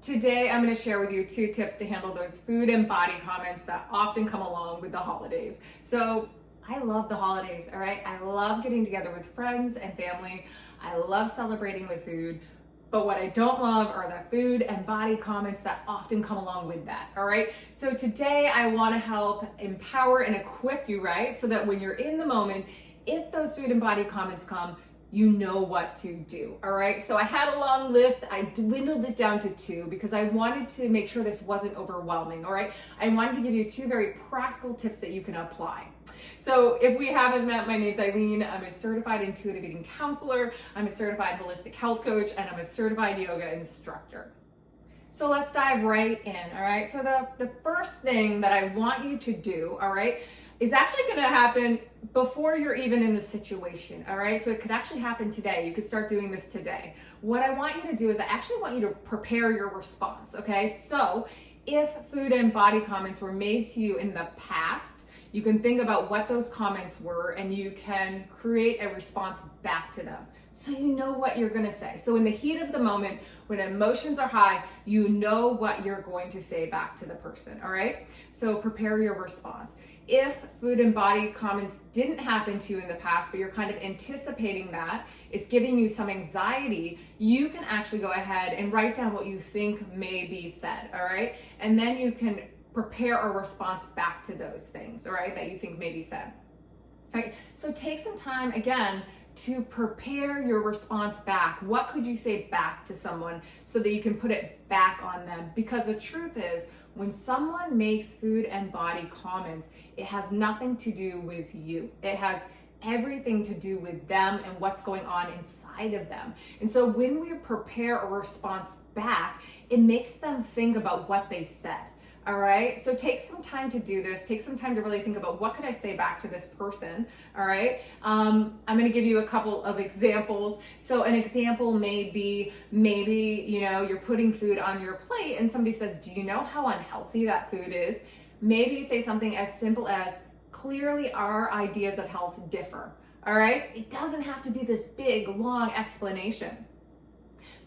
Today, I'm going to share with you 2 tips to handle those food and body comments that often come along with the holidays. So I love the holidays, all right? I love getting together with friends and family. I love celebrating with food. But what I don't love are the food and body comments that often come along with that, all right? So today I want to help empower and equip you, right? So that when you're in the moment, if those food and body comments come, you know what to do, all right? So I had a long list. I dwindled it down to 2 because I wanted to make sure this wasn't overwhelming, all right? I wanted to give you 2 very practical tips that you can apply. So if we haven't met, my name's Eileen. I'm a certified intuitive eating counselor. I'm a certified holistic health coach, and I'm a certified yoga instructor. So let's dive right in, all right? So the first thing that I want you to do, all right, is actually going to happen before you're even in the situation, all right? So it could actually happen today. You could start doing this today. What I want you to do is I actually want you to prepare your response, okay? So if food and body comments were made to you in the past, you can think about what those comments were and you can create a response back to them. So you know what you're gonna say. So in the heat of the moment, when emotions are high, you know what you're going to say back to the person, all right? So prepare your response. If food and body comments didn't happen to you in the past, but you're kind of anticipating that, it's giving you some anxiety, you can actually go ahead and write down what you think may be said, all right? And then you can prepare a response back to those things, all right, that you think may be said. All right, so take some time, again, to prepare your response back. What could you say back to someone so that you can put it back on them? Because the truth is, when someone makes food and body comments, it has nothing to do with you. It has everything to do with them and what's going on inside of them. And so when we prepare a response back, it makes them think about what they said. All right, so take some time to do this. Take some time to really think about what could I say back to this person, all right? I'm gonna give you a couple of examples. So an example may be, maybe, you're putting food on your plate and somebody says, do you know how unhealthy that food is? Maybe you say something as simple as, clearly our ideas of health differ, all right? It doesn't have to be this big, long explanation.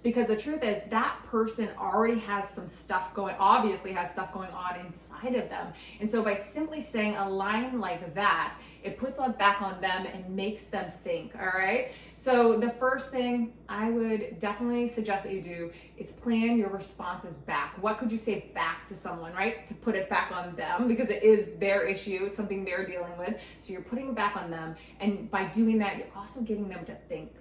Because the truth is that person already has some stuff obviously has stuff going on inside of them. And so by simply saying a line like that, it puts on back on them and makes them think, all right? So the first thing I would definitely suggest that you do is plan your responses back. What could you say back to someone, right? To put it back on them, because it is their issue, it's something they're dealing with. So you're putting it back on them. And by doing that, you're also getting them to think.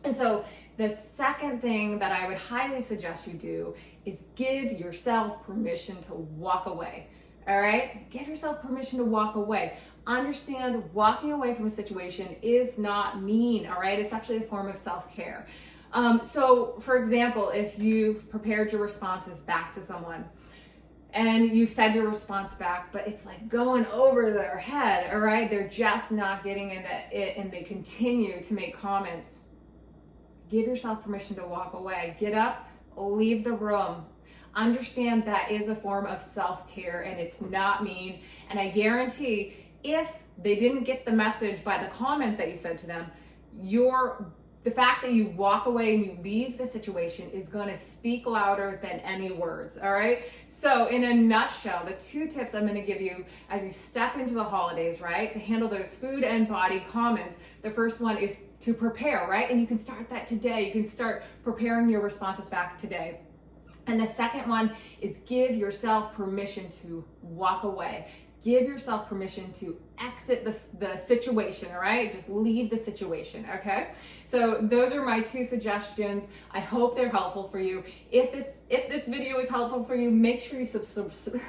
And so the second thing that I would highly suggest you do is give yourself permission to walk away, all right? Give yourself permission to walk away. Understand walking away from a situation is not mean, all right? It's actually a form of self-care. So for example, if you've prepared your responses back to someone, and you said your response back, but it's like going over their head, all right? They're just not getting into it and they continue to make comments. Give yourself permission to walk away. Get up, leave the room. Understand that is a form of self-care and it's not mean. And I guarantee if they didn't get the message by the comment that you said to them, the fact that you walk away and you leave the situation is going to speak louder than any words, all right? So in a nutshell, the 2 tips I'm going to give you as you step into the holidays, right, to handle those food and body comments, the first one is to prepare, right? And you can start that today. You can start preparing your responses back today. And the second one is give yourself permission to walk away. Give yourself permission to exit the situation, all right? Just leave the situation, okay? So those are my 2 suggestions. I hope they're helpful for you. If this video is helpful for you, make sure you subscribe.